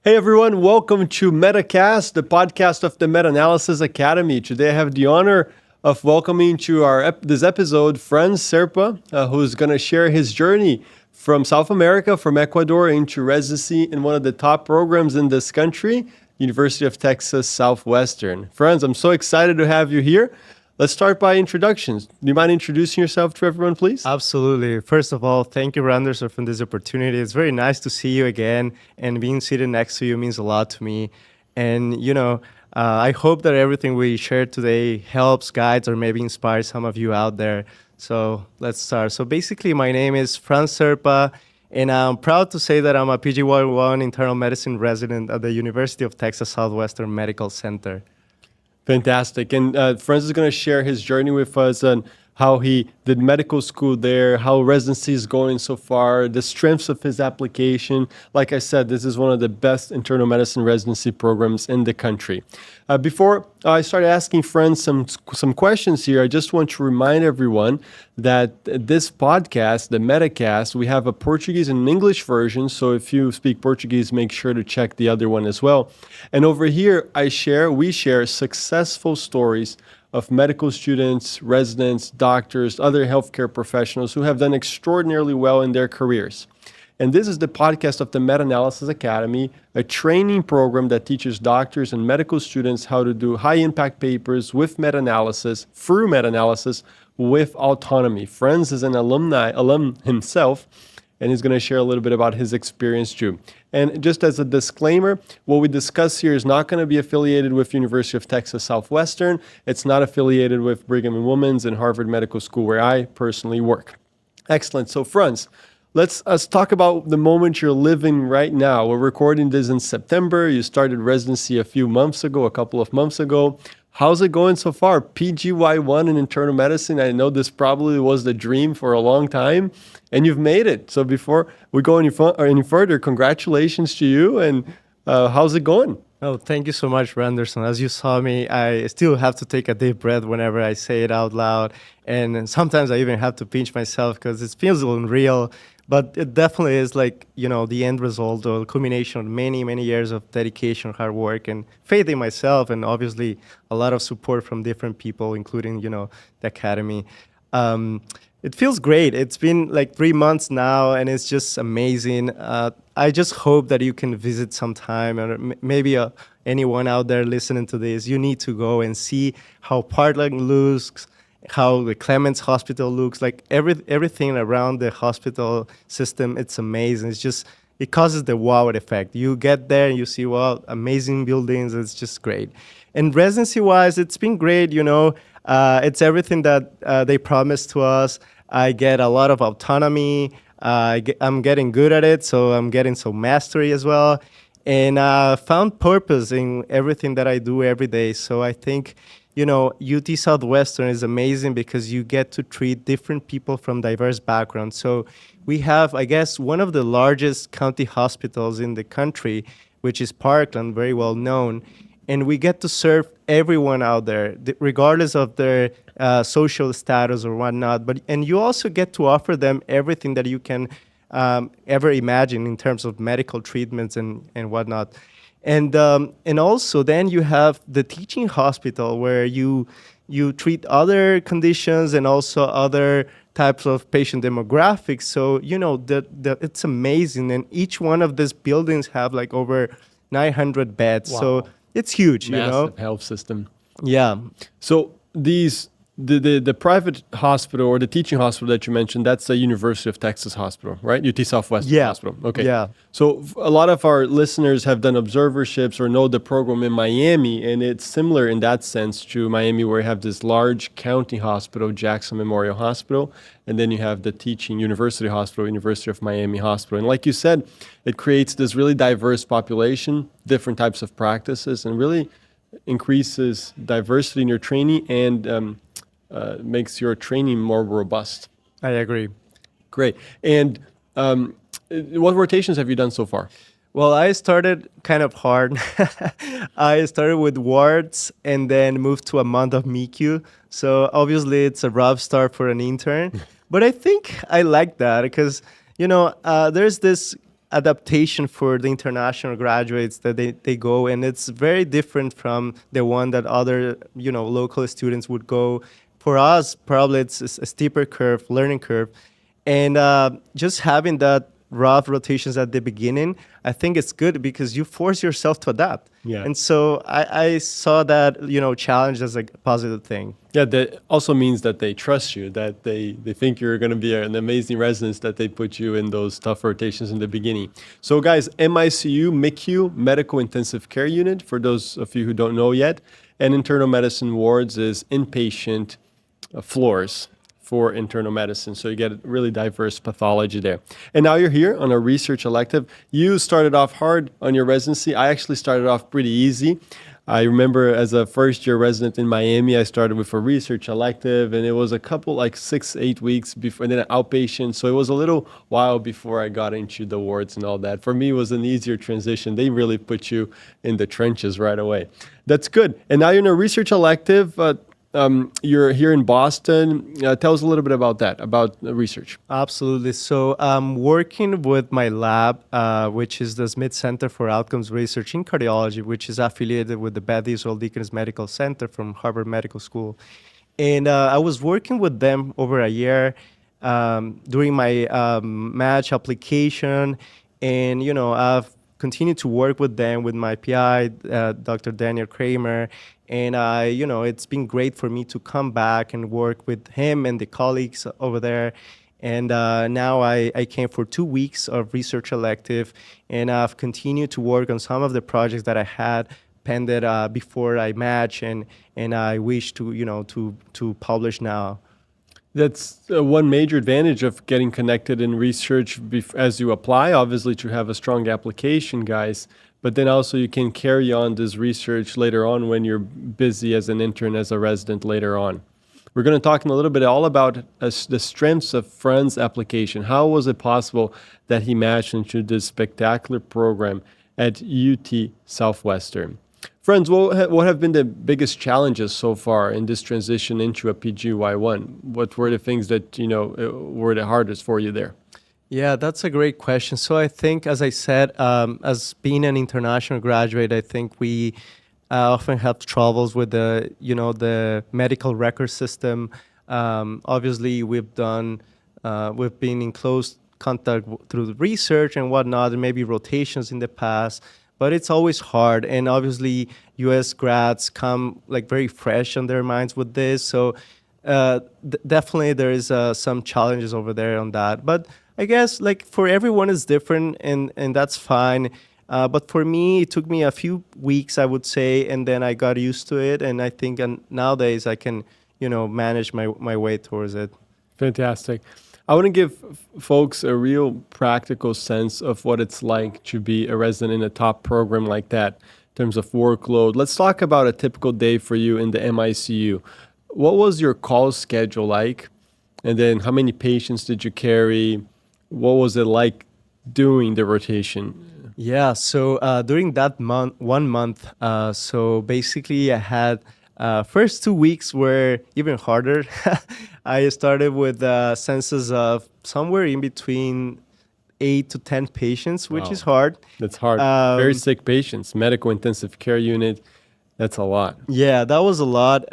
Hey everyone, welcome to MetaCast, the podcast of the Meta-Analyses Academy. Today I have the honor of welcoming to this episode Frans Serpa, who's going to share his journey from South America, from Ecuador, into residency in one of the top programs in this country, University of Texas Southwestern. Frans, I'm so excited to have you here. Let's start by introductions. Do you mind introducing yourself to everyone, please? Absolutely. First of all, thank you, Rhanderson, for this opportunity. It's very nice to see you again, and being seated next to you means a lot to me. And, I hope that everything we shared today helps, guides, or maybe inspires some of you out there. So let's start. So basically, my name is Frans Serpa, and I'm proud to say that I'm a PGY1 internal medicine resident at the University of Texas Southwestern Medical Center. Fantastic. And Frans is going to share his journey with us and how he did medical school there, how residency is going so far, the strengths of his application. Like I said, this is one of the best internal medicine residency programs in the country. Before I start asking Frans some questions here, I just want to remind everyone that this podcast, the MetaCast, we have a Portuguese and English version. So if you speak Portuguese, make sure to check the other one as well. And over here, we share successful stories of medical students, residents, doctors, other healthcare professionals who have done extraordinarily well in their careers. And this is the podcast of the Meta-Analyses Academy, a training program that teaches doctors and medical students how to do high-impact papers with meta-analysis, through meta-analysis, with autonomy. Frans is an alum himself, and he's going to share a little bit about his experience too. And just as a disclaimer, what we discuss here is not going to be affiliated with University of Texas Southwestern. It's not affiliated with Brigham and Women's and Harvard Medical School, where I personally work. Excellent. So Frans, let's talk about the moment you're living right now. We're recording this in September. You started residency a couple of months ago. How's it going so far? PGY1 in internal medicine. I know this probably was the dream for a long time, and you've made it. So before we go any further, congratulations to you, and how's it going? Oh, thank you so much, Rhanderson. As you saw me, I still have to take a deep breath whenever I say it out loud, and sometimes I even have to pinch myself because it feels unreal. But it definitely is the end result or the culmination of many, many years of dedication, hard work, and faith in myself, and obviously a lot of support from different people, including, the academy. It feels great. It's been 3 months now, and it's just amazing. I just hope that you can visit sometime, or maybe anyone out there listening to this, you need to go and see how Parkland looks, how the Clements Hospital looks, everything around the hospital system. It's amazing. It causes the wow effect. You get there and you see, wow, amazing buildings. It's just great. And residency wise, it's been great. It's everything that they promised to us. I get a lot of autonomy. I'm getting good at it. So I'm getting some mastery as well. And found purpose in everything that I do every day. So I think, UT Southwestern is amazing because you get to treat different people from diverse backgrounds. So we have, I guess, one of the largest county hospitals in the country, which is Parkland, very well known. And we get to serve everyone out there, regardless of their social status or whatnot. And you also get to offer them everything that you can ever imagine in terms of medical treatments and whatnot. And also then you have the teaching hospital where you treat other conditions and also other types of patient demographics. So, it's amazing. And each one of these buildings have over 900 beds. Wow. So it's huge, Massive health system. Yeah. So the private hospital or the teaching hospital that you mentioned, that's the University of Texas Hospital, right? UT Southwestern Hospital. Okay. Yeah. So a lot of our listeners have done observerships or know the program in Miami, and it's similar in that sense to Miami, where you have this large county hospital, Jackson Memorial Hospital, and then you have the teaching University Hospital, University of Miami Hospital. And like you said, it creates this really diverse population, different types of practices, and really increases diversity in your training and makes your training more robust. I agree. Great. And what rotations have you done so far? Well, I started kind of hard. I started with wards and then moved to a month of MICU. So obviously it's a rough start for an intern. But I think I like that because, there's this adaptation for the international graduates that they go, and it's very different from the one that other local students would go. For us, probably it's a steeper curve, learning curve, and just having that rough rotations at the beginning, I think it's good because you force yourself to adapt. Yeah. And so I saw that challenge as a positive thing. Yeah, that also means that they trust you, that they think you're going to be an amazing resident, that they put you in those tough rotations in the beginning. So guys, MICU, MICU, Medical Intensive Care Unit, for those of you who don't know yet, and internal medicine wards is inpatient floors for internal medicine. So you get a really diverse pathology there. And now you're here on a research elective. You started off hard on your residency. I actually started off pretty easy. I remember as a first year resident in Miami, I started with a research elective, and it was a couple, like 6-8 weeks before, and then an outpatient. So it was a little while before I got into the wards and all that. For me, it was an easier transition. They really put you in the trenches right away. That's good. And now you're in a research elective. You're here in Boston. Tell us a little bit about that, about research. Absolutely. So I'm working with my lab, which is the Smith Center for Outcomes Research in Cardiology, which is affiliated with the Beth Israel Deaconess Medical Center from Harvard Medical School. And I was working with them over a year during my match application. And, I've continued to work with them, with my PI, Dr. Daniel Kramer. And, it's been great for me to come back and work with him and the colleagues over there. And now I came for 2 weeks of research elective, and I've continued to work on some of the projects that I had pended before I match, and I wish to publish now. That's one major advantage of getting connected in research as you apply, obviously, to have a strong application, guys. But then also you can carry on this research later on when you're busy as an intern, as a resident later on. We're going to talk in a little bit all about the strengths of Frans' application. How was it possible that he matched into this spectacular program at UT Southwestern? Frans, what have been the biggest challenges so far in this transition into a PGY1? What were the things that were the hardest for you there? Yeah, that's a great question. So I think, as I said, as being an international graduate, I think we often have troubles with the medical record system. Obviously, we've been in close contact through the research and whatnot, and maybe rotations in the past. But it's always hard, and obviously U.S. grads come like very fresh on their minds with this. So definitely there is some challenges over there on that. But I guess like for everyone is different, and that's fine. But for me, it took me a few weeks, I would say, and then I got used to it. And I think nowadays I can manage my way towards it. Fantastic. I want to give folks a real practical sense of what it's like to be a resident in a top program like that in terms of workload. Let's talk about a typical day for you in the MICU. What was your call schedule like? And then how many patients did you carry? What was it like doing the rotation? Yeah, so during that 1 month, so basically I had first 2 weeks were even harder. I started with census of somewhere in between 8 to 10 patients, which is hard. That's hard. Very sick patients, medical intensive care unit. That's a lot. Yeah, that was a lot.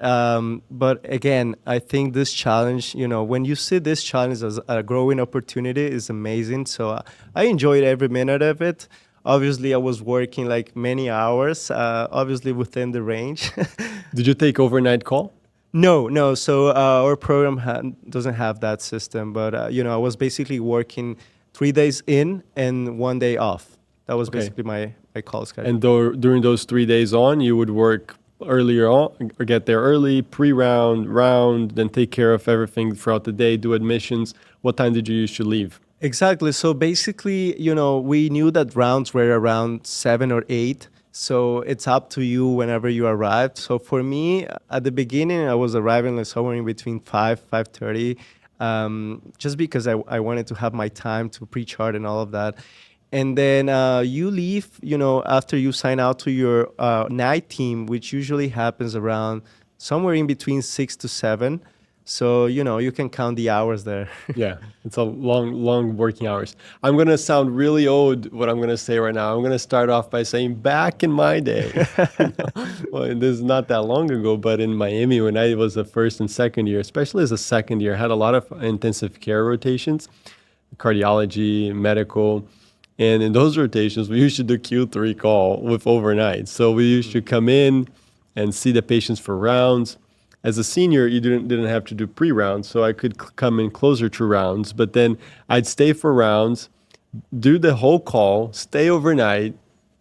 But again, I think this challenge, when you see this challenge as a growing opportunity, is amazing. So I enjoyed every minute of it. Obviously, I was working like many hours, obviously within the range. Did you take overnight call? No. So our program doesn't have that system. But, I was basically working 3 days in and 1 day off. That was basically my call schedule. And during those 3 days on, you would work earlier on, or get there early, pre-round, round, then take care of everything throughout the day, do admissions. What time did you usually leave? Exactly. So basically, we knew that rounds were around 7 or 8. So it's up to you whenever you arrived. So for me, at the beginning, I was arriving like somewhere in between 5:30, just because I wanted to have my time to pre-chart and all of that. And then you leave, after you sign out to your night team, which usually happens around somewhere in between 6 to 7. So, you can count the hours there. Yeah, it's a long working hours. I'm gonna sound really old. What I'm gonna say right now, I'm gonna start off by saying, back in my day, well, this is not that long ago, but in Miami when I was a first and second year, especially as a second year, I had a lot of intensive care rotations, cardiology, medical, and in those rotations, we used to do Q3 call with overnight. So we used to come in and see the patients for rounds. As a senior, you didn't have to do pre-rounds, so I could come in closer to rounds. But then I'd stay for rounds, do the whole call, stay overnight,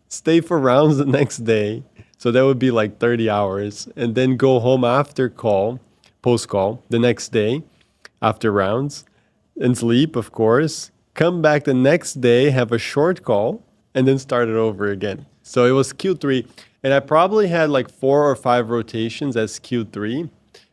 stay for rounds the next day. So that would be like 30 hours, and then go home after call, post call, the next day after rounds, and sleep, of course. Come back the next day, have a short call, and then start it over again. So it was Q3, and I probably had like 4 or 5 rotations as Q3,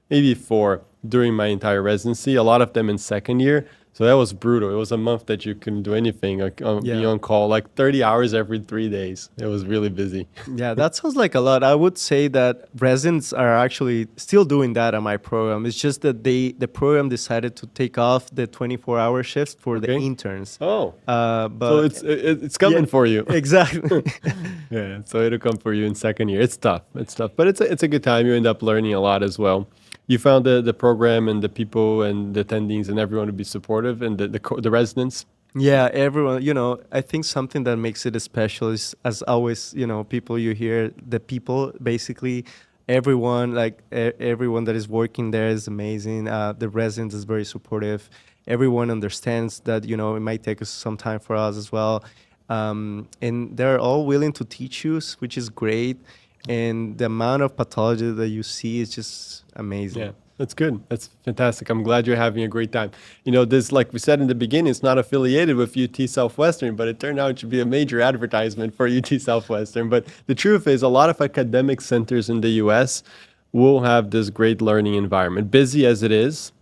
maybe 4 during my entire residency, a lot of them in second year. So that was brutal. It was a month that you couldn't do anything, like, be Yeah. on call, like 30 hours every 3 days. It was really busy. Yeah, that sounds like a lot. I would say that residents are actually still doing that on my program. It's just that the program decided to take off the 24-hour shifts for the Okay. interns. Oh, so But it's coming yeah, for you. exactly. Yeah, so it'll come for you in second year. It's tough. It's tough, but it's a good time. You end up learning a lot as well. You found the program and the people and the attendees and everyone to be supportive, and the residents. Yeah, everyone, I think something that makes it special is, as always, people you hear, the people, basically, everyone, like everyone that is working there is amazing. The residents is very supportive. Everyone understands that, it might take us some time for us as well. And they're all willing to teach you, which is great. And the amount of pathology that you see is just amazing. Yeah, that's good. That's fantastic. I'm glad you're having a great time. This, like we said in the beginning, it's not affiliated with UT Southwestern, but it turned out to be a major advertisement for UT Southwestern. But the truth is, a lot of academic centers in the US will have this great learning environment, busy as it is,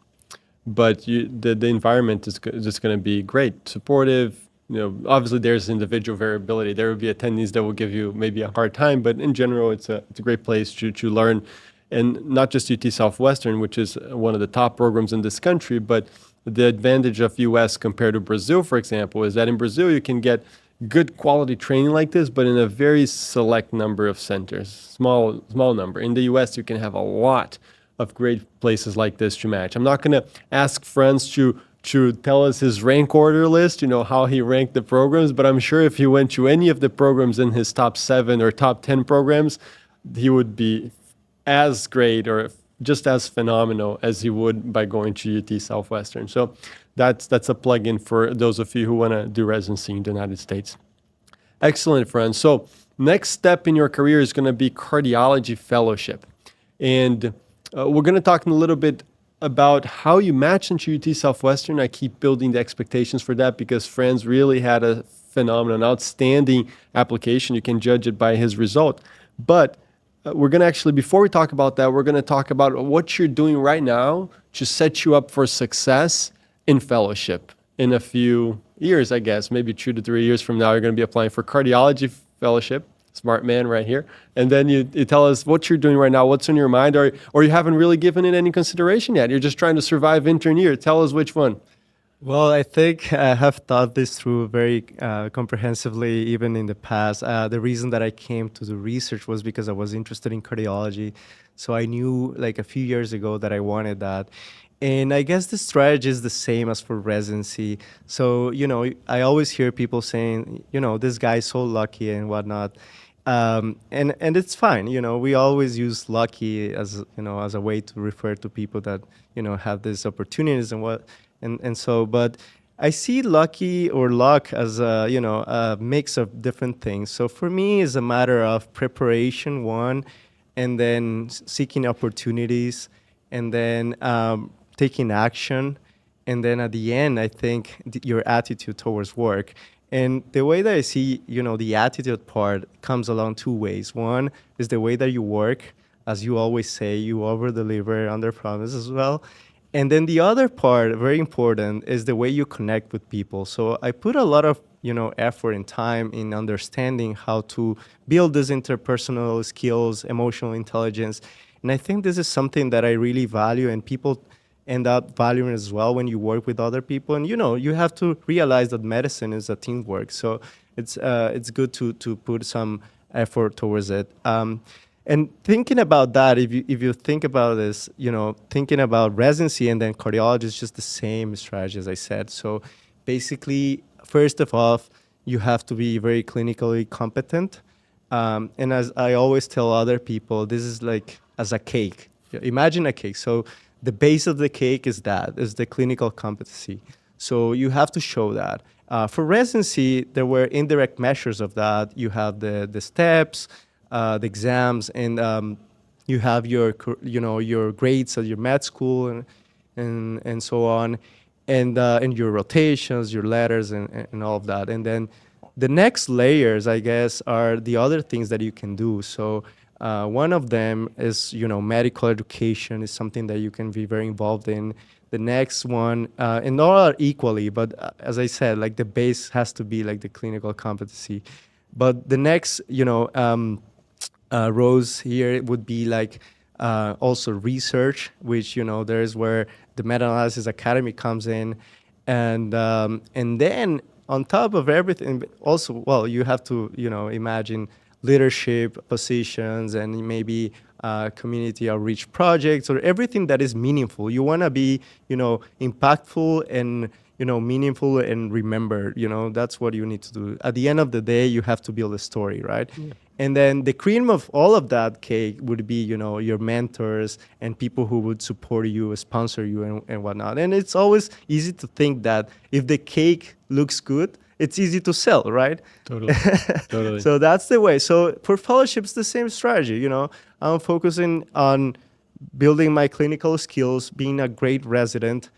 but the environment is just going to be great, supportive. Obviously there's individual variability. There will be attendees that will give you maybe a hard time, but in general, it's a great place to learn, and not just UT Southwestern, which is one of the top programs in this country, but the advantage of US compared to Brazil, for example, is that in Brazil you can get good quality training like this, but in a very select number of centers, small number. In the US, you can have a lot of great places like this to match. I'm not going to ask Frans to tell us his rank order list, how he ranked the programs, but I'm sure if he went to any of the programs in his top 7 or top 10 programs, he would be as great or just as phenomenal as he would by going to UT Southwestern. So that's a plug-in for those of you who want to do residency in the United States. Excellent, friends. So next step in your career is going to be cardiology fellowship. And we're going to talk in a little bit about how you match into UT Southwestern. I keep building the expectations for that because Frans really had a phenomenal, outstanding application. You can judge it by his result. But we're going to actually, before we talk about that, we're going to talk about what you're doing right now to set you up for success in fellowship in a few years, I guess, maybe 2 to 3 years from now. You're going to be applying for cardiology fellowship. Smart man right here. And then you tell us what you're doing right now, what's on your mind, or you haven't really given it any consideration yet. You're just trying to survive intern year. Tell us which one. Well, I think I have thought this through very comprehensively, even in the past. The reason that I came to the research was because I was interested in cardiology. So I knew like a few years ago that I wanted that. And I guess the strategy is the same as for residency. So, I always hear people saying, this guy's so lucky and whatnot. And it's fine. We always use lucky as a way to refer to people that have these opportunities and so. But I see lucky or luck as a mix of different things. So for me, it's a matter of preparation, one, and then seeking opportunities, and then taking action, and then at the end, I think your attitude towards work. And the way that I see, the attitude part comes along 2 ways. One is the way that you work. As you always say, you over-deliver, under-promise as well. And then the other part, very important, is the way you connect with people. So I put a lot of, effort and time in understanding how to build these interpersonal skills, emotional intelligence. And I think this is something that I really value, and people end up valuing as well when you work with other people. And you have to realize that medicine is a teamwork. So it's good to put some effort towards it. And thinking about that, if you think about this, thinking about residency and then cardiology is just the same strategy as I said. So basically, first of all, you have to be very clinically competent. And as I always tell other people, this is like as a cake. Imagine a cake. So the base of the cake is the clinical competency. So you have to show that. For residency, there were indirect measures of that. You have the steps, the exams, and you have your grades at your med school and so on, and your rotations, your letters, and all of that. And then the next layers, I guess, are the other things that you can do. So one of them is, medical education is something that you can be very involved in. The next one, and all are equally, but as I said, like the base has to be like the clinical competency. But the next, rows here would be like also research, which there is where the meta-analysis academy comes in, and then on top of everything, also, well, you have to imagine leadership positions and maybe community outreach projects or everything that is meaningful. You want to be impactful and meaningful and remembered. That's what you need to do. At the end of the day, you have to build a story, right? Yeah. And then the cream of all of that cake would be, your mentors and people who would support you, sponsor you, and whatnot. And it's always easy to think that if the cake looks good, it's easy to sell, right? Totally. Totally. So that's the way. So for fellowships, the same strategy. I'm focusing on building my clinical skills, being a great resident,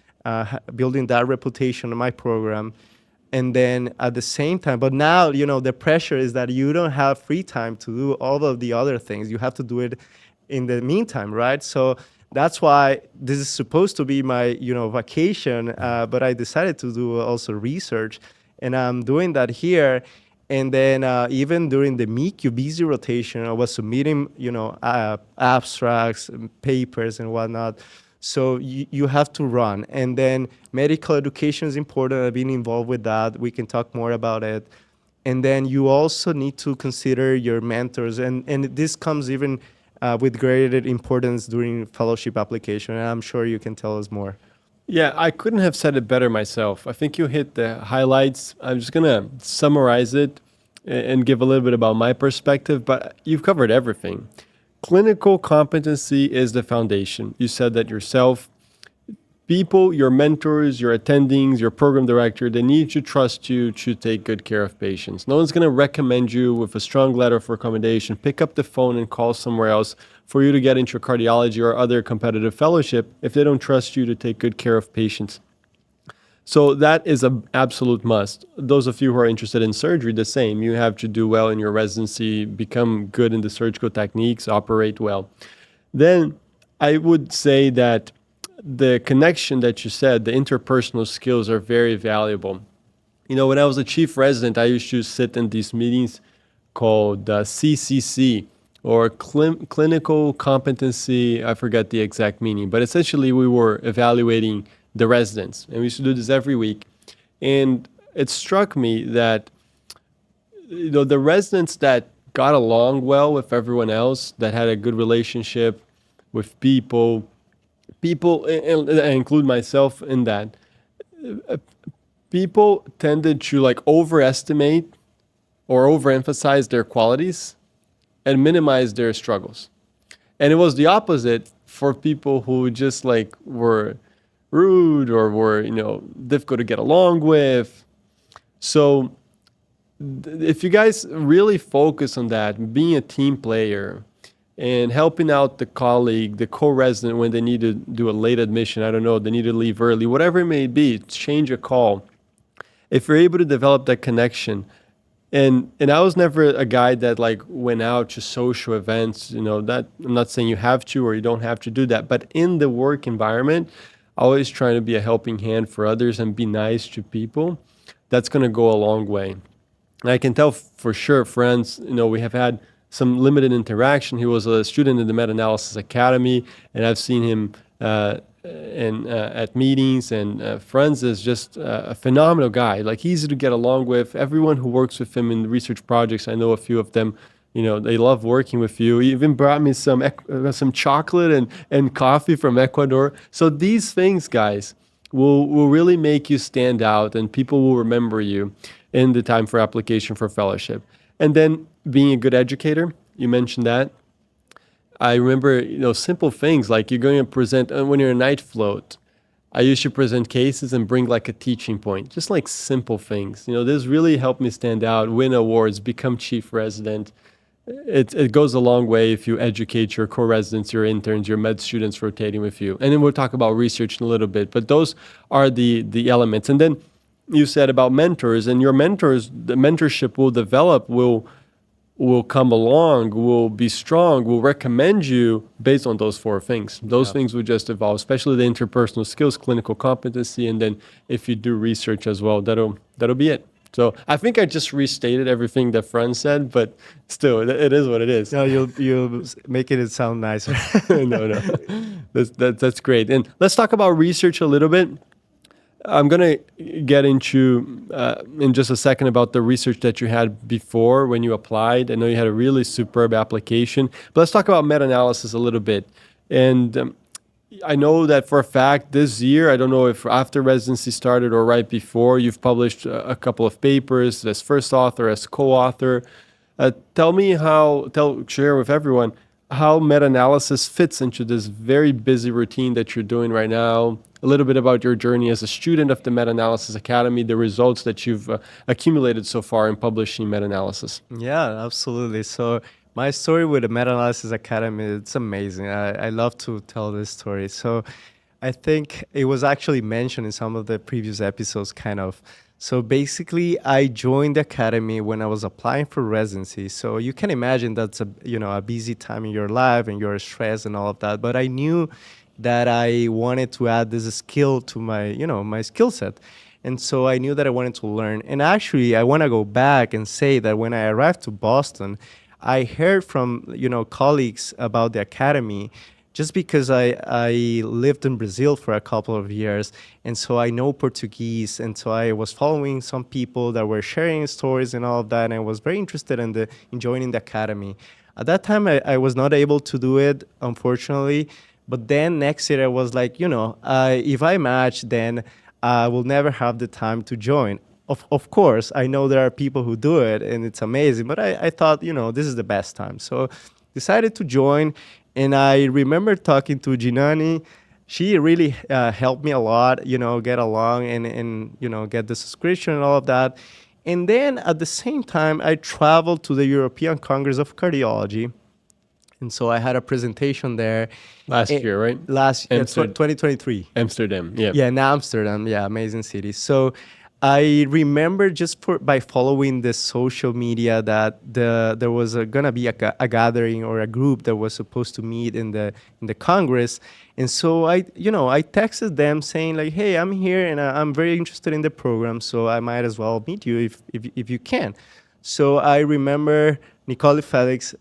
building that reputation in my program. And then at the same time, but now, the pressure is that you don't have free time to do all of the other things. You have to do it in the meantime, right? So that's why this is supposed to be my, vacation, but I decided to do also research, and I'm doing that here. And then even during the MICU busy rotation, I was submitting, abstracts, and papers, and whatnot. So you have to run. And then medical education is important. I've been involved with that. We can talk more about it. And then you also need to consider your mentors. And this comes even with greater importance during fellowship application. And I'm sure you can tell us more. Yeah, I couldn't have said it better myself. I think you hit the highlights. I'm just going to summarize it and give a little bit about my perspective, but you've covered everything. Clinical competency is the foundation. You said that yourself. People, your mentors, your attendings, your program director, they need to trust you to take good care of patients. No one's going to recommend you with a strong letter of recommendation, pick up the phone and call somewhere else for you to get into cardiology or other competitive fellowship if they don't trust you to take good care of patients. So that is an absolute must. Those of you who are interested in surgery, the same. You have to do well in your residency, become good in the surgical techniques, operate well. Then I would say that the connection that you said, the interpersonal skills are very valuable. When I was a chief resident, I used to sit in these meetings called CCC, or Clinical Competency. I forget the exact meaning, but essentially we were evaluating the residents, and we used to do this every week. And it struck me that the residents that got along well with everyone else, that had a good relationship with people, and I include myself in that, people tended to overestimate or overemphasize their qualities and minimize their struggles. And it was the opposite for people who just were rude or were, difficult to get along with. So if you guys really focus on that, being a team player and helping out the colleague, the co-resident when they need to do a late admission, I don't know, they need to leave early, whatever it may be, change a call. If you're able to develop that connection, and I was never a guy that went out to social events, that I'm not saying you have to or you don't have to do that, but in the work environment, always trying to be a helping hand for others and be nice to people, that's going to go a long way. And I can tell for sure, Frans, we have had some limited interaction. He was a student in the Meta-Analysis Academy, and I've seen him and at meetings. And Franz is just a phenomenal guy, like easy to get along with. Everyone who works with him in research projects, I know a few of them, they love working with you. He even brought me some chocolate and coffee from Ecuador. So these things, guys, will really make you stand out, and people will remember you in the time for application for fellowship. And then being a good educator, you mentioned that. I remember, simple things like you're going to present when you're a night float. I used to present cases and bring like a teaching point, just like simple things. This really helped me stand out, win awards, become chief resident. It goes a long way if you educate your co-residents, your interns, your med students rotating with you. And then we'll talk about research in a little bit, but those are the elements. And then you said about mentors, and your mentors, the mentorship will come along, will be strong, will recommend you based on those four things. Those things will just evolve, especially the interpersonal skills, clinical competency, and then if you do research as well, that'll be it. So I think I just restated everything that Franz said, but still, it is what it is. No, you'll making it sound nicer. No. That's great. And let's talk about research a little bit. I'm going to get into in just a second about the research that you had before when you applied. I know you had a really superb application, but let's talk about meta-analysis a little bit. And I know that for a fact this year, I don't know if after residency started or right before, you've published a couple of papers as first author, as co-author. Share with everyone how meta-analysis fits into this very busy routine that you're doing right now. A little bit about your journey as a student of the Meta-Analysis Academy, the results that you've accumulated so far in publishing meta-analysis. Yeah, absolutely. So my story with the Meta-Analysis Academy, it's amazing. I love to tell this story. So I think it was actually mentioned in some of the previous episodes, kind of. So basically, I joined the academy when I was applying for residency. So you can imagine that's a busy time in your life and you're stressed and all of that. But I knew that I wanted to add this skill to my skill set. And so I knew that I wanted to learn. And actually, I want to go back and say that when I arrived to Boston, I heard from, colleagues about the academy just because I lived in Brazil for a couple of years. And so I know Portuguese. And so I was following some people that were sharing stories and all of that. And I was very interested in joining the academy. At that time, I was not able to do it, unfortunately. But then next year, I was like, if I match, then I will never have the time to join. Of course, I know there are people who do it, and it's amazing. But I thought, this is the best time. So decided to join. And I remember talking to Ginani. She really helped me a lot, get along and get the subscription and all of that. And then at the same time, I traveled to the European Congress of Cardiology. And so I had a presentation there. Last year, right? 2023. Amsterdam, yeah. Yeah, in Amsterdam. Yeah, amazing city. So I remember just by following the social media that there was going to be a gathering or a group that was supposed to meet in the Congress. And so I texted them saying like, hey, I'm here and I'm very interested in the program, so I might as well meet you if you can. So I remember Nicole Felix,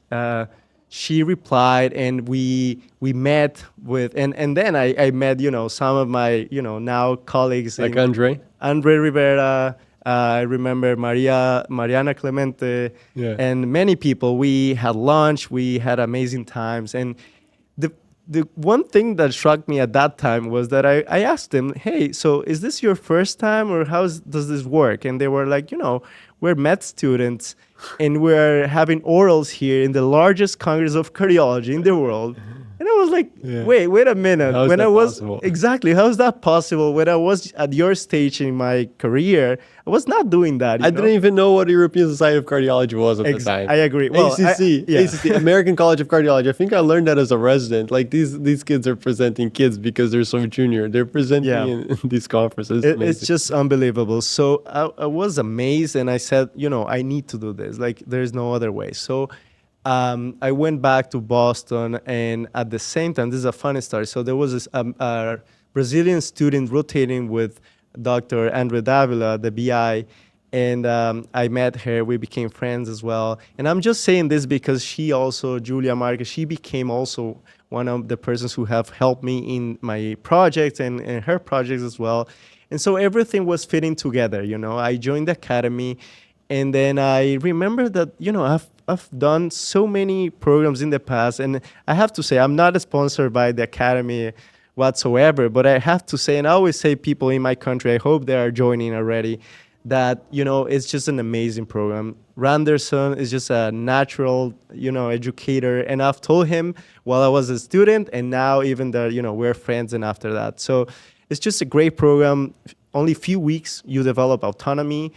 she replied and we met with, and then I met, some of my, now colleagues. Like Andre Rivera, I remember Mariana Clemente, and many people. We had lunch, we had amazing times. And the one thing that struck me at that time was that I asked them, hey, so is this your first time or does this work? And they were like, we're med students and we're having orals here in the largest Congress of Cardiology in the world. And I was like, wait a minute. How is that possible? Exactly, how is that possible? When I was at your stage in my career, I was not doing that. I didn't even know what the European Society of Cardiology was at the time. I agree. Well, ACC, American College of Cardiology. I think I learned that as a resident. Like these kids are presenting kids because they're so junior. They're presenting in these conferences. It's just unbelievable. So I was amazed, and I said, I need to do this. Like, there's no other way. So I went back to Boston, and at the same time, this is a funny story. So there was this a Brazilian student rotating with Dr. Andre Davila, the BI, and I met her. We became friends as well. And I'm just saying this because she also, Julia Marquez, she became also one of the persons who have helped me in my projects and her projects as well. And so everything was fitting together. I joined the academy, and then I remember that I've done so many programs in the past, and I have to say I'm not sponsored by the academy whatsoever, but I have to say, and I always say people in my country, I hope they are joining already, that it's just an amazing program. Rhanderson is just a natural educator, and I've told him while I was a student, and now even that we're friends, and after that, so it's just a great program. Only few weeks, you develop autonomy,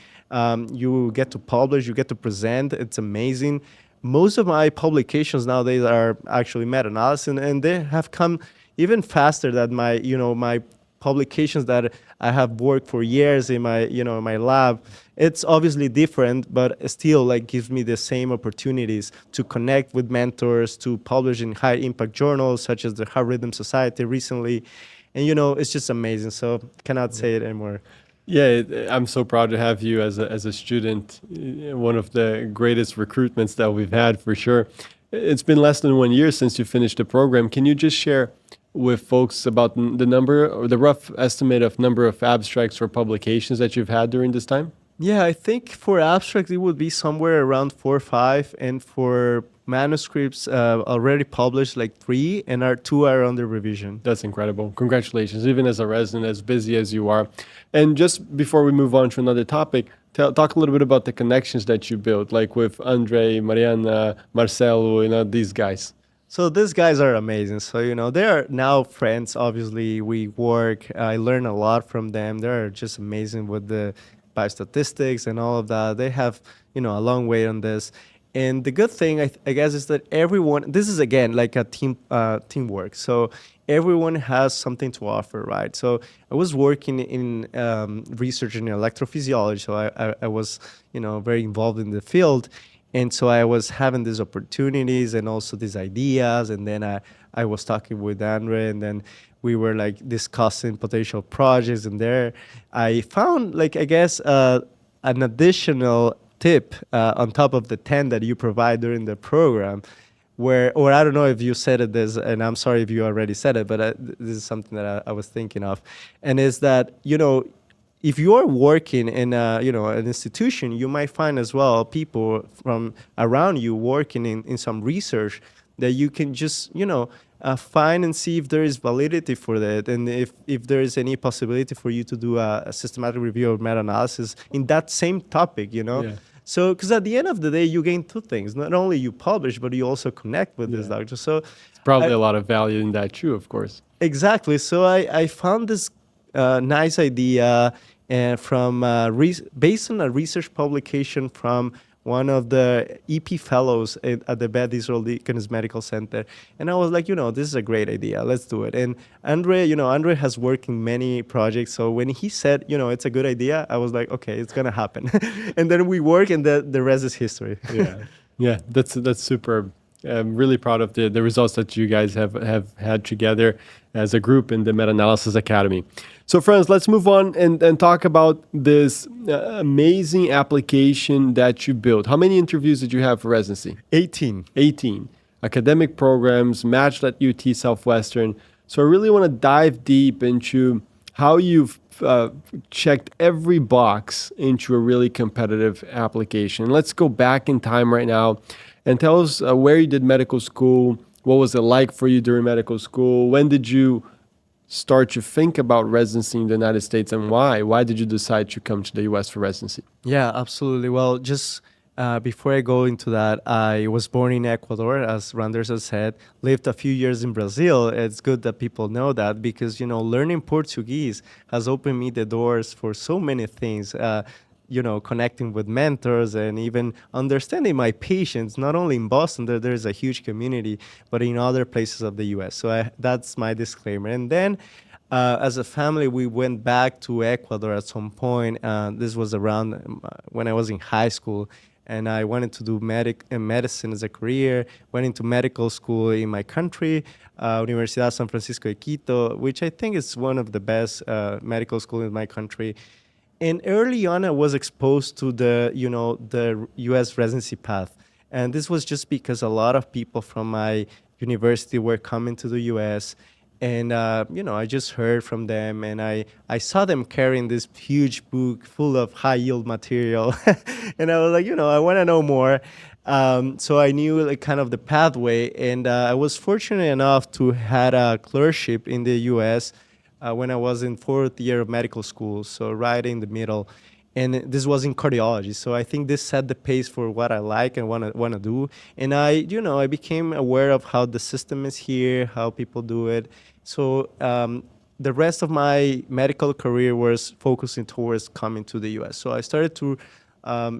you get to publish, you get to present. It's amazing. Most of my publications nowadays are actually meta-analysis, and they have come even faster than my publications that I have worked for years in my lab. It's obviously different, but still gives me the same opportunities to connect with mentors, to publish in high impact journals such as the Heart Rhythm Society recently. And it's just amazing. So cannot say it anymore. Yeah, I'm so proud to have you as a student. One of the greatest recruitments that we've had for sure. It's been less than 1 year since you finished the program. Can you just share with folks about the number or the rough estimate of number of abstracts or publications that you've had during this time? Yeah, I think for abstracts, it would be somewhere around 4 or 5. And for manuscripts, already published 3, and 2 are under revision. That's incredible. Congratulations, even as a resident, as busy as you are. And just before we move on to another topic, talk a little bit about the connections that you built, like with Andre, Mariana, Marcelo, these guys. So these guys are amazing. So, they are now friends. Obviously, we work. I learn a lot from them. They're just amazing with the biostatistics and all of that. They have, a long way on this. And the good thing, I guess, is that everyone, this is, again, like a teamwork. So everyone has something to offer, right? So I was working in research in electrophysiology. So I was, very involved in the field. And so I was having these opportunities and also these ideas. And then I was talking with Andre, and then we were discussing potential projects. And there I found, I guess, an additional tip on top of the 10 that you provide during the program, or I don't know if you said it this, and I'm sorry if you already said it, but this is something that I was thinking of. And is that, if you are working in an institution, you might find as well people from around you working in some research that you can just find and see if there is validity for that, and if there is any possibility for you to do a systematic review of meta-analysis in that same topic. Yeah. So, because at the end of the day, you gain two things: not only you publish, but you also connect with this doctor. So it's probably a lot of value in that too, of course. Exactly. So I found this nice idea from based on a research publication from one of the EP fellows at the Beth Israel Deaconess Medical Center. And I was like, this is a great idea. Let's do it. And Andre has worked in many projects. So when he said, it's a good idea, I was like, okay, it's going to happen. And then we work, and the rest is history. Yeah, that's superb. I'm really proud of the results that you guys have had together as a group in the Meta-Analysis Academy. So, friends, let's move on and talk about this amazing application that you built. How many interviews did you have for residency? 18. 18. Academic programs matched at UT Southwestern. So I really want to dive deep into how you've checked every box into a really competitive application. Let's go back in time right now and tell us where you did medical school. What was it like for you during medical school? When did you start to think about residency in the United States, and why? Why did you decide to come to the US for residency? Yeah, absolutely. Well, just before I go into that, I was born in Ecuador, as Rhanderson said, lived a few years in Brazil. It's good that people know that because, learning Portuguese has opened me the doors for so many things. Connecting with mentors and even understanding my patients, not only in Boston, there's a huge community, but in other places of the US. So that's my disclaimer. And then as a family, we went back to Ecuador at some point. This was around when I was in high school, and I wanted to do medicine as a career, went into medical school in my country, Universidad San Francisco de Quito, which I think is one of the best medical schools in my country. And early on, I was exposed to the U.S. residency path. And this was just because a lot of people from my university were coming to the U.S. And I just heard from them, and I saw them carrying this huge book full of high yield material, and I was like, I want to know more. So I knew like kind of the pathway, and I was fortunate enough to had a clerkship in the U.S. When I was in fourth year of medical school, so right in the middle. And this was in cardiology, so I think this set the pace for what I like and want to do. And I became aware of how the system is here, how people do it. So the rest of my medical career was focusing towards coming to the U.S. So I started to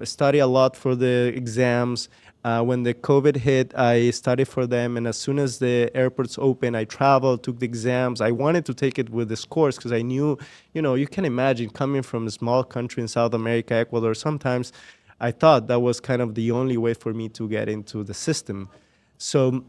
study a lot for the exams. When the COVID hit, I studied for them, and as soon as the airports opened, I traveled, took the exams. I wanted to take it with this course because I knew, you can imagine coming from a small country in South America, Ecuador, sometimes I thought that was kind of the only way for me to get into the system. So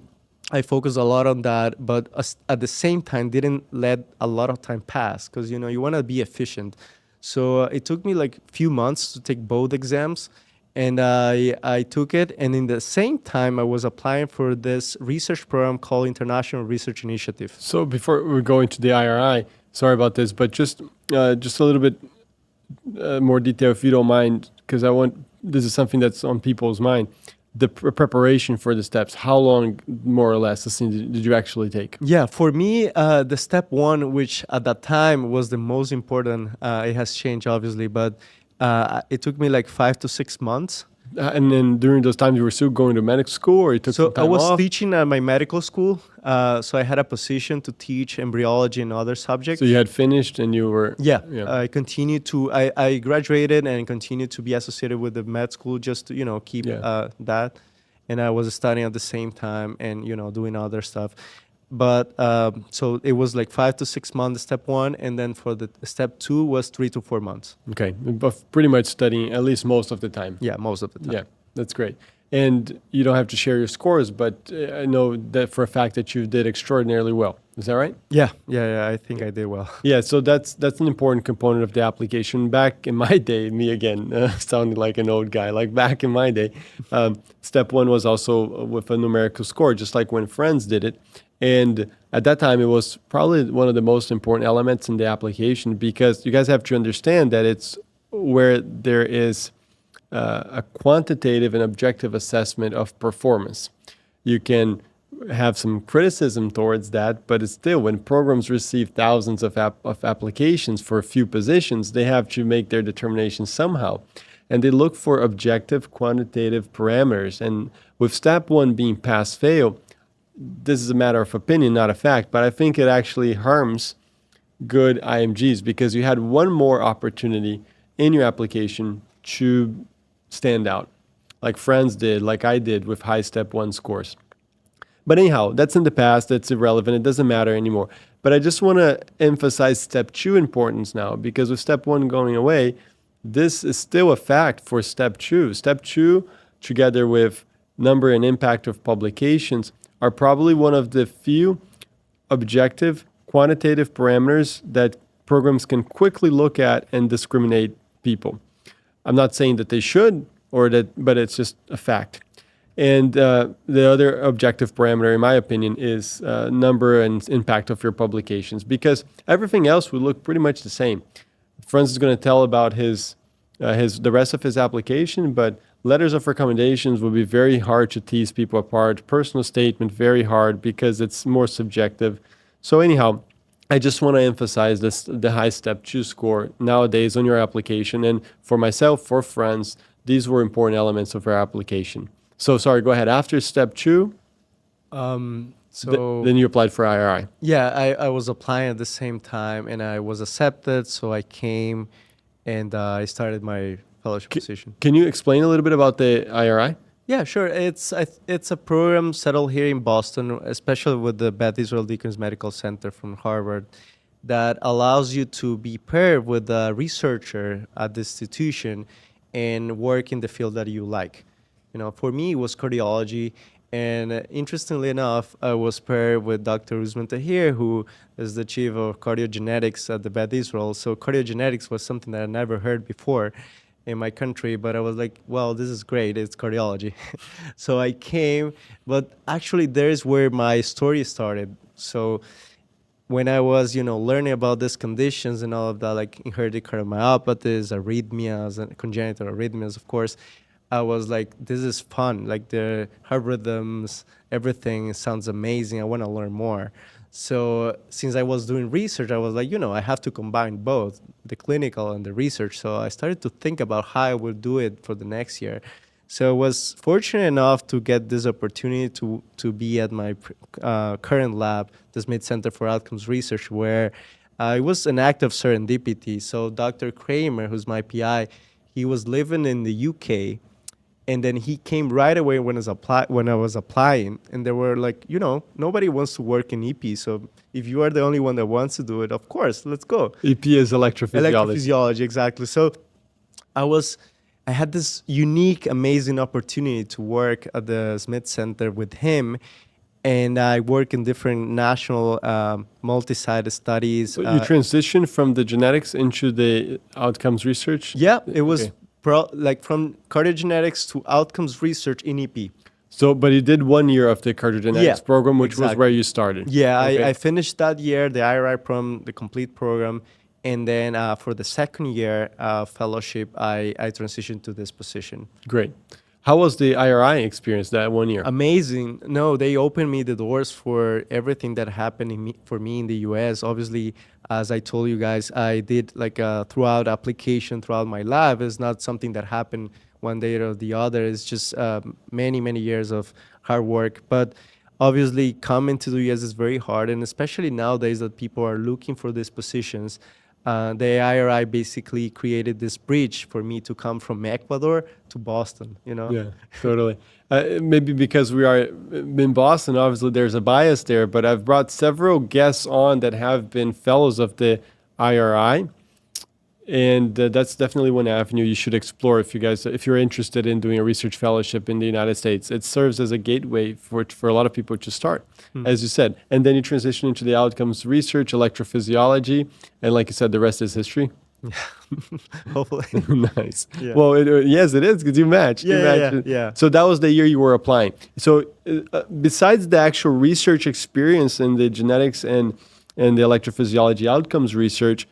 I focused a lot on that, but at the same time, didn't let a lot of time pass because, you want to be efficient. So it took me like a few months to take both exams, and I took it. And in the same time, I was applying for this research program called International Research Initiative. So before we go into the IRI, sorry about this, but just a little bit more detail, if you don't mind, because this is something that's on people's mind. The preparation for the steps, how long, more or less, did you actually take? Yeah, for me, the step one, which at that time was the most important, it has changed obviously, but it took me like 5 to 6 months. And then during those times, you were still going to medical school, or you took some So I time was off? teaching at my medical school, so I had a position to teach embryology and other subjects. So you had finished, and you were Yeah, I continued to. I graduated and continued to be associated with the med school just to keep that, and I was studying at the same time and doing other stuff. But so it was like 5 to 6 months, step one, and then for the step two was 3 to 4 months. Okay, but pretty much studying at least most of the time. Yeah, most of the time. Yeah, that's great. And you don't have to share your scores, but I know that for a fact that you did extraordinarily well. Is that right? Yeah. I think I did well. Yeah, so that's an important component of the application. Back in my day, me again, sounding like an old guy, like back in my day, step one was also with a numerical score, just like when Frans did it. And at that time, it was probably one of the most important elements in the application, because you guys have to understand that it's where there is a quantitative and objective assessment of performance. You can have some criticism towards that, but it's still, when programs receive thousands of applications for a few positions, they have to make their determination somehow. And they look for objective quantitative parameters. And with step one being pass-fail, this is a matter of opinion, not a fact, but I think it actually harms good IMGs, because you had one more opportunity in your application to stand out, like Frans did, like I did with high step one scores. But anyhow, that's in the past, that's irrelevant, it doesn't matter anymore. But I just want to emphasize step two importance now, because with step one going away, this is still a fact for step two. Step two, together with number and impact of publications, are probably one of the few objective quantitative parameters that programs can quickly look at and discriminate people. I'm not saying that they should, but it's just a fact. And the other objective parameter, in my opinion, is number and impact of your publications, because everything else would look pretty much the same. Frans is going to tell about the rest of his application, but letters of recommendations will be very hard to tease people apart. Personal statement, very hard, because it's more subjective. So anyhow, I just want to emphasize the high step two score nowadays on your application. And for myself, for Frans, these were important elements of our application. So sorry, go ahead. After step two, then you applied for IRI. Yeah, I was applying at the same time, and I was accepted, so I came and I started my fellowship position. Can you explain a little bit about the IRI? Yeah, sure. It's a program settled here in Boston, especially with the Beth Israel Deaconess Medical Center from Harvard, that allows you to be paired with a researcher at the institution and work in the field that you like. For me, it was cardiology. And interestingly enough, I was paired with Dr. Usman Tahir, who is the chief of cardiogenetics at the Beth Israel. So cardiogenetics was something that I never heard before. in my country, but I was like, well, this is great. It's cardiology. So I came, but actually there's where my story started. So when I was, learning about these conditions and all of that, like inherited cardiomyopathies, arrhythmias, and congenital arrhythmias, of course, I was like, this is fun. Like the heart rhythms, everything sounds amazing. I want to learn more. So since I was doing research, I was like, I have to combine both the clinical and the research. So I started to think about how I would do it for the next year. So I was fortunate enough to get this opportunity to be at my current lab, the Smith Center for Outcomes Research, where it was an act of serendipity. So Dr. Kramer, who's my PI, he was living in the UK, and then he came right away when I was applying, and they were like, nobody wants to work in EP, so if you are the only one that wants to do it, of course, let's go. EP is electrophysiology. Electrophysiology, exactly. So I had this unique, amazing opportunity to work at the Smith Center with him, and I work in different national multi-site studies. So you transitioned from the genetics into the outcomes research? Yeah, it was from cardiogenetics to outcomes research in EP. So, but you did 1 year of the cardiogenetics program, which was where you started. Yeah, okay. I finished that year, the IRI from the complete program. And then for the second year fellowship, I transitioned to this position. Great. How was the IRI experience that 1 year? Amazing. No, they opened me the doors for everything that happened for me in the US. Obviously, as I told you guys, I did like a throughout application throughout my lab. It's not something that happened one day or the other. It's just many, many years of hard work. But obviously, coming to the US is very hard. And especially nowadays that people are looking for these positions, the IRI basically created this bridge for me to come from Ecuador to Boston, Yeah, totally. Maybe because we are in Boston, obviously there's a bias there, but I've brought several guests on that have been fellows of the IRI. And that's definitely one avenue you should explore if you're interested in doing a research fellowship in the United States. It serves as a gateway for a lot of people to start, as you said. And then you transition into the outcomes research, electrophysiology, and like you said, the rest is history. Hopefully. Nice. Yeah. Well, yes, it is because you matched. Yeah. So that was the year you were applying. So besides the actual research experience in the genetics and the electrophysiology outcomes research,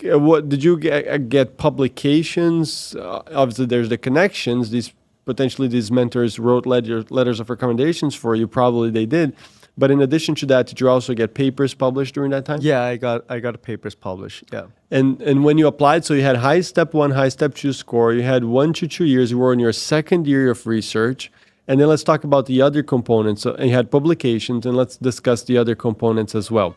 what did you get publications? Obviously, there's the connections. These mentors wrote letters of recommendations for you. Probably they did. But in addition to that, did you also get papers published during that time? Yeah, I got papers published. Yeah. And when you applied, so you had high step 1, high step 2 score. You had 1 to 2 years. You were in your second year of research. And then let's talk about the other components. So you had publications, and let's discuss the other components as well.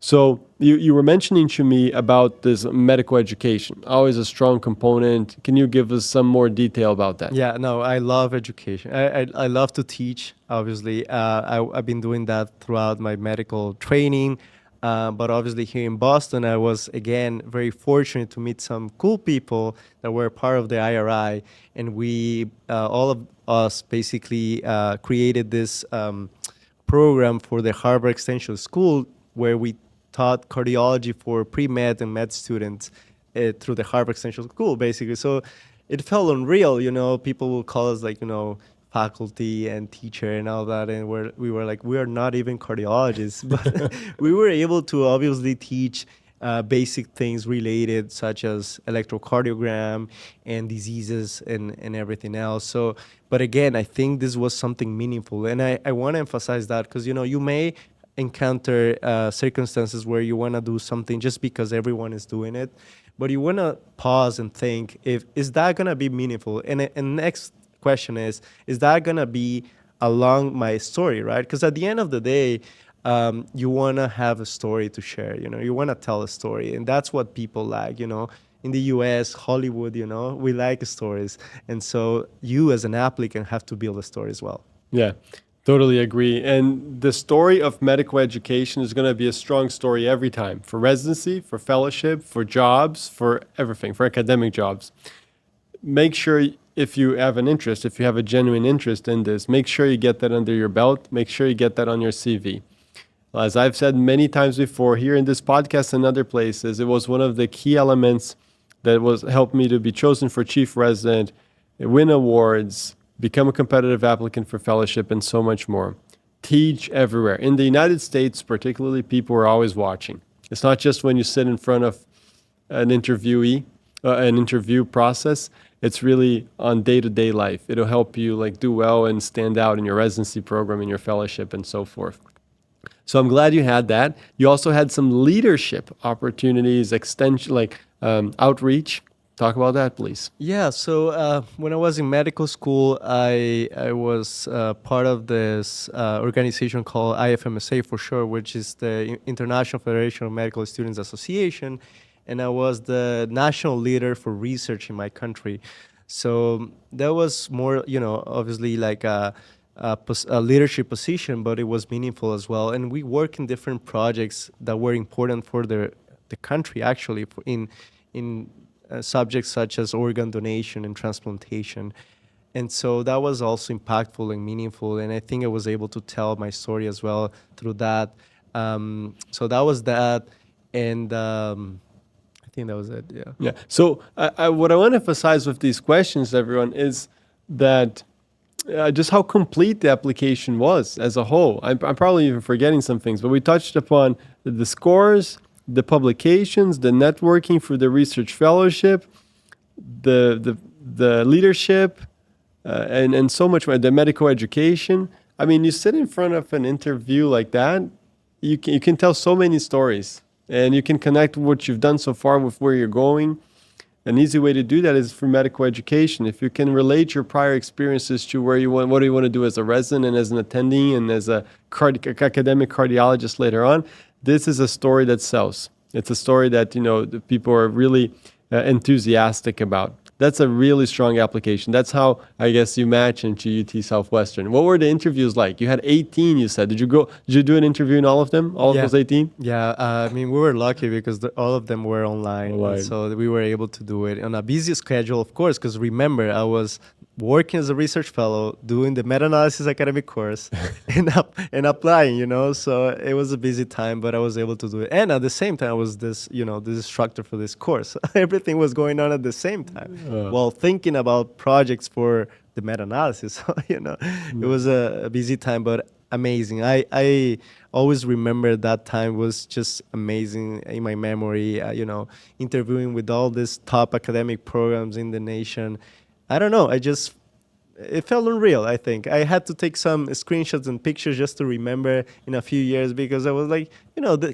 So you were mentioning to me about this medical education, always a strong component. Can you give us some more detail about that? Yeah, no, I love education. I love to teach, obviously. I've been doing that throughout my medical training. But obviously here in Boston, I was, again, very fortunate to meet some cool people that were part of the IRI. And we, all of us basically created this program for the Harvard Extension School where we taught cardiology for pre-med and med students through the Harvard Extension School, basically. So it felt unreal, people will call us faculty and teacher and all that. And we were like, we are not even cardiologists, but we were able to obviously teach basic things related, such as electrocardiogram and diseases and everything else. So, but again, I think this was something meaningful. And I want to emphasize that because, you may encounter circumstances where you want to do something just because everyone is doing it, but you want to pause and think, is that going to be meaningful? And next question is that going to be along my story, right? Because at the end of the day, you want to have a story to share, you want to tell a story, and that's what people like, in the US, Hollywood, we like stories. And so you as an applicant have to build a story as well. Yeah. Totally agree. And the story of medical education is going to be a strong story every time for residency, for fellowship, for jobs, for everything, for academic jobs. Make sure if you have an interest, if you have a genuine interest in this, make sure you get that under your belt. Make sure you get that on your CV. As I've said many times before here in this podcast and other places, it was one of the key elements that was helped me to be chosen for chief resident, win awards, become a competitive applicant for fellowship, and so much more. Teach everywhere. In the United States, particularly, people are always watching. It's not just when you sit in front of an interviewee, an interview process. It's really on day-to-day life. It'll help you like do well and stand out in your residency program, in your fellowship, and so forth. So I'm glad you had that. You also had some leadership opportunities, extension, like outreach. Talk about that, please. Yeah, so when I was in medical school, I was part of this organization called IFMSA for sure, which is the International Federation of Medical Students Association, and I was the national leader for research in my country. So that was more, obviously like a leadership position, but it was meaningful as well. And we work in different projects that were important for the country, actually, in subjects such as organ donation and transplantation. And so that was also impactful and meaningful. And I think I was able to tell my story as well through that. So that was that. And I think that was it. Yeah. Yeah. So what I want to emphasize with these questions, everyone, is that just how complete the application was as a whole. I'm probably even forgetting some things, but we touched upon the scores, the publications, the networking for the research fellowship, the leadership, and so much more, the medical education. I mean, you sit in front of an interview like that, you can tell so many stories, and you can connect what you've done so far with where you're going. An easy way to do that is through medical education. If you can relate your prior experiences to what do you want to do as a resident and as an attendee and as a academic cardiologist later on, this is a story that sells. It's a story that the people are really enthusiastic about. That's a really strong application. That's how I guess you match into UT Southwestern. What were the interviews like? You had 18, you said. Did you do an interview in all of them? All of those 18? Yeah, I mean, we were lucky because all of them were online. Right. So we were able to do it on a busy schedule, of course, because remember, I was working as a research fellow, doing the meta-analysis academic course and applying, so it was a busy time, but I was able to do it. And at the same time, I was this instructor for this course. Everything was going on at the same time while thinking about projects for the meta-analysis. It was a busy time, but amazing. I always remember that time was just amazing in my memory, interviewing with all these top academic programs in the nation. I don't know. It felt unreal, I think. I had to take some screenshots and pictures just to remember in a few years because I was like,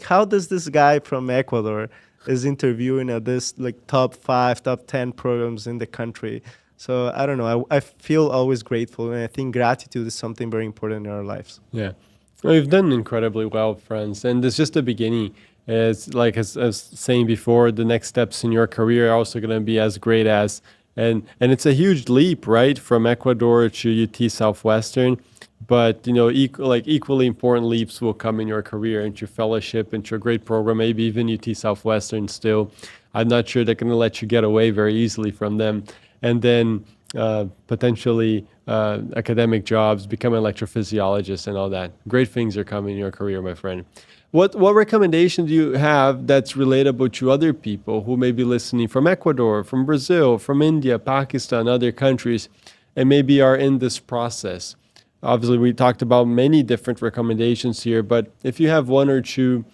how does this guy from Ecuador is interviewing at this like top 5, top 10 programs in the country? So I don't know. I feel always grateful, and I think gratitude is something very important in our lives. Yeah. Well, you've done incredibly well, Frans, and it's just the beginning. It's like as saying before, the next steps in your career are also going to be as great as. And it's a huge leap, right, from Ecuador to UT Southwestern. But equally important leaps will come in your career, into your fellowship, into a great program, maybe even UT Southwestern still. I'm not sure they're going to let you get away very easily from them. And then potentially academic jobs, become an electrophysiologist and all that. Great things are coming in your career, my friend. What recommendation do you have that's relatable to other people who may be listening from Ecuador, from Brazil, from India, Pakistan, other countries, and maybe are in this process? Obviously, we talked about many different recommendations here, but if you have one or two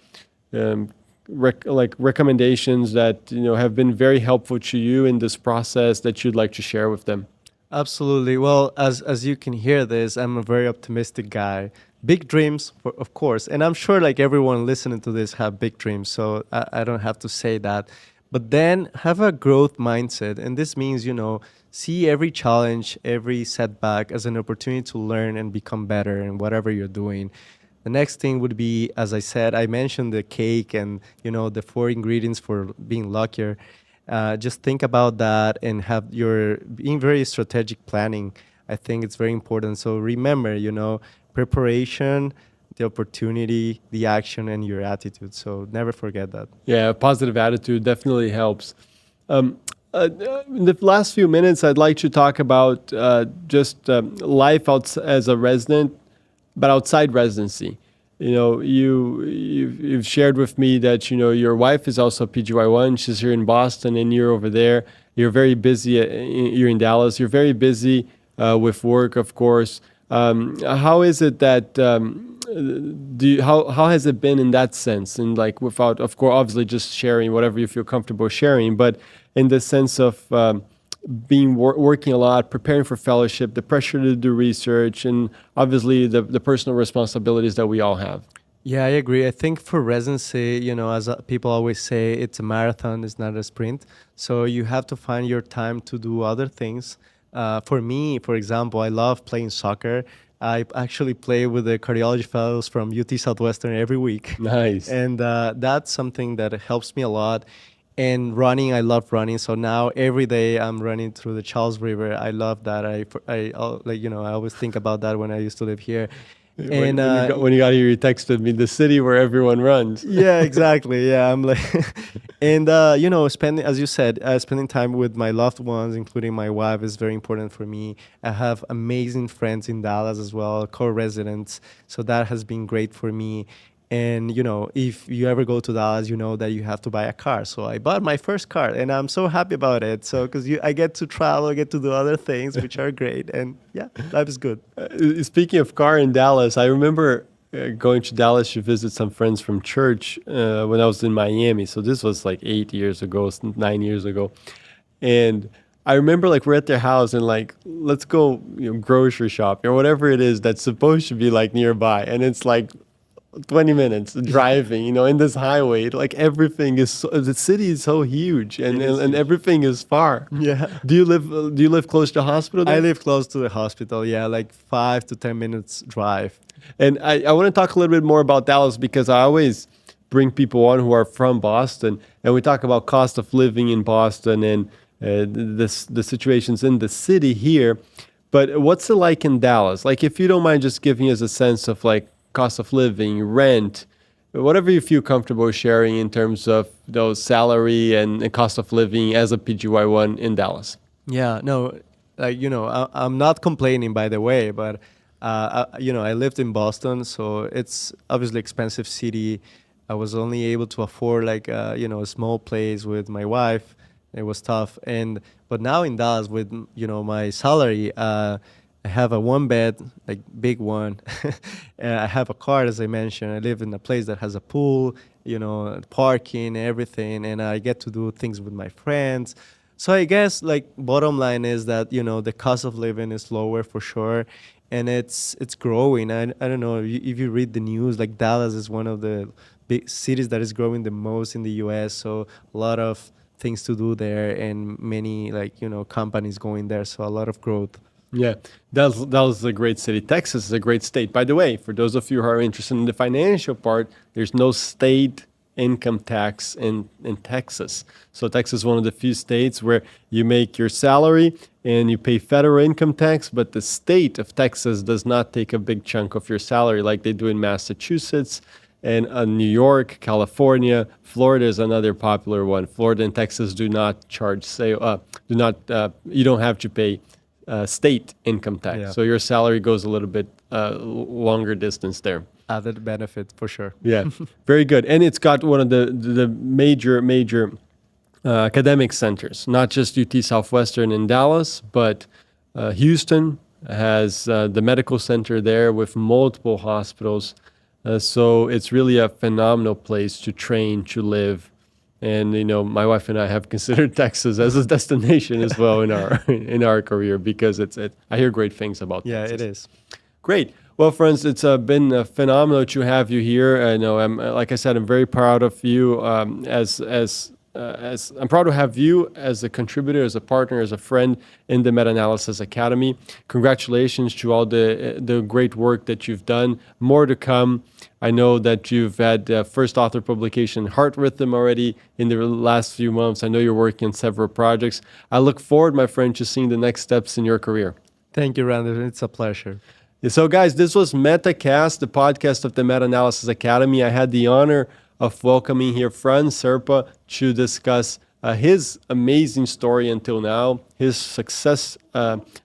recommendations that have been very helpful to you in this process that you'd like to share with them. Absolutely. Well, as you can hear this, I'm a very optimistic guy. Big dreams, of course. And I'm sure like everyone listening to this have big dreams, so I don't have to say that. But then have a growth mindset. And this means, see every challenge, every setback as an opportunity to learn and become better in whatever you're doing. The next thing would be, as I said, I mentioned the cake and, the 4 ingredients for being luckier. Just think about that and being very strategic planning. I think it's very important. So remember, preparation, the opportunity, the action, and your attitude. So never forget that. Yeah, a positive attitude definitely helps. In the last few minutes, I'd like to talk about life as a resident, but outside residency. you've shared with me that your wife is also PGY1. She's here in Boston, and you're over there. You're very busy. You're in Dallas. You're very busy with work, of course. How is it that how has it been in that sense? And like without, of course, obviously just sharing whatever you feel comfortable sharing, but in the sense of being working a lot, preparing for fellowship, the pressure to do research, and obviously the personal responsibilities that we all have. Yeah, I agree. I think for residency, as people always say, it's a marathon, it's not a sprint. So you have to find your time to do other things. For me, for example, I love playing soccer. I actually play with the cardiology fellows from UT Southwestern every week. Nice. And that's something that helps me a lot. And running, I love running. So now every day I'm running through the Charles River. I love that. I always think about that when I used to live here. When you got here, you texted me the city where everyone runs. Yeah, exactly. Yeah, I'm like, and spending, as you said, spending time with my loved ones, including my wife, is very important for me. I have amazing friends in Dallas as well, co-residents, so that has been great for me. And if you ever go to Dallas, you know that you have to buy a car. So I bought my first car, and I'm so happy about it. So because I get to travel, I get to do other things, which are great, and yeah, life is good. Speaking of car in Dallas, I remember going to Dallas to visit some friends from church when I was in Miami. So this was like 8 years ago, 9 years ago, and I remember like we're at their house and like let's go grocery shopping or whatever it is that's supposed to be like nearby, and it's like 20 minutes driving, in this highway. Like everything is the city is so huge and everything is far. Yeah. Do you live close to a hospital there? I live close to the hospital. Yeah, like 5 to 10 minutes drive. And I want to talk a little bit more about Dallas because I always bring people on who are from Boston, and we talk about cost of living in Boston and the situations in the city here. But what's it like in Dallas? Like, if you don't mind just giving us a sense of like cost of living, rent, whatever you feel comfortable sharing in terms of those salary and cost of living as a PGY1 in Dallas. Yeah, no, I'm not complaining, by the way, but I lived in Boston, so it's obviously expensive city. I was only able to afford like a small place with my wife. It was tough, but now in Dallas with my salary, I have a one bed, like big one. And I have a car, as I mentioned. I live in a place that has a pool, parking, everything, and I get to do things with my friends. So I guess like bottom line is that the cost of living is lower for sure, and it's growing. I don't know if you read the news, like Dallas is one of the big cities that is growing the most in the U.S. So a lot of things to do there, and many companies going there. So a lot of growth. Yeah, that was a great city. Texas is a great state. By the way, for those of you who are interested in the financial part, there's no state income tax in Texas. So Texas is one of the few states where you make your salary and you pay federal income tax, but the state of Texas does not take a big chunk of your salary like they do in Massachusetts and New York, California. Florida is another popular one. Florida and Texas do not charge, you don't have to pay state income tax. Yeah. So your salary goes a little bit longer distance there. Added benefit for sure. Yeah, very good. And it's got one of the major academic centers, not just UT Southwestern in Dallas, but Houston has the medical center there with multiple hospitals. So it's really a phenomenal place to train, to live. And my wife and I have considered Texas as a destination as well in our career because I hear great things about Texas. Yeah, it is. Great. Well, friends, it's been phenomenal to have you here. I know, like I said, I'm very proud of you. As I'm proud to have you as a contributor, as a partner, as a friend in the Meta-Analysis Academy. Congratulations to all the great work that you've done. More to come. I know that you've had first author publication Heart Rhythm already in the last few months. I know you're working on several projects. I look forward, my friend, to seeing the next steps in your career. Thank you, Rhanderson. It's a pleasure. So, guys, this was MetaCast, the podcast of the Meta-Analysis Academy. I had the honor of welcoming here Frans Serpa to discuss his amazing story until now, his success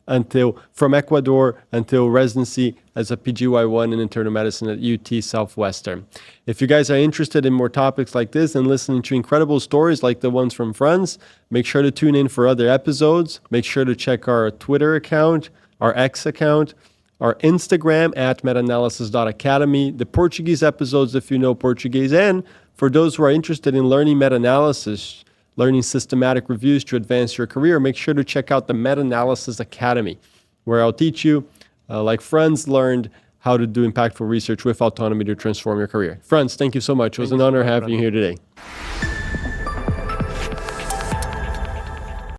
until from Ecuador until residency as a PGY1 in internal medicine at UT Southwestern. If you guys are interested in more topics like this and listening to incredible stories like the ones from Frans, make sure to tune in for other episodes. Make sure to check our Twitter account, our X account, our Instagram at meta-analyses.academy, the Portuguese episodes if you know Portuguese, and for those who are interested in learning meta-analysis, learning systematic reviews to advance your career, make sure to check out the Meta-Analyses Academy, where I'll teach you, like Frans learned, how to do impactful research with autonomy to transform your career. Frans, thank you so much. It was an honor having you here today.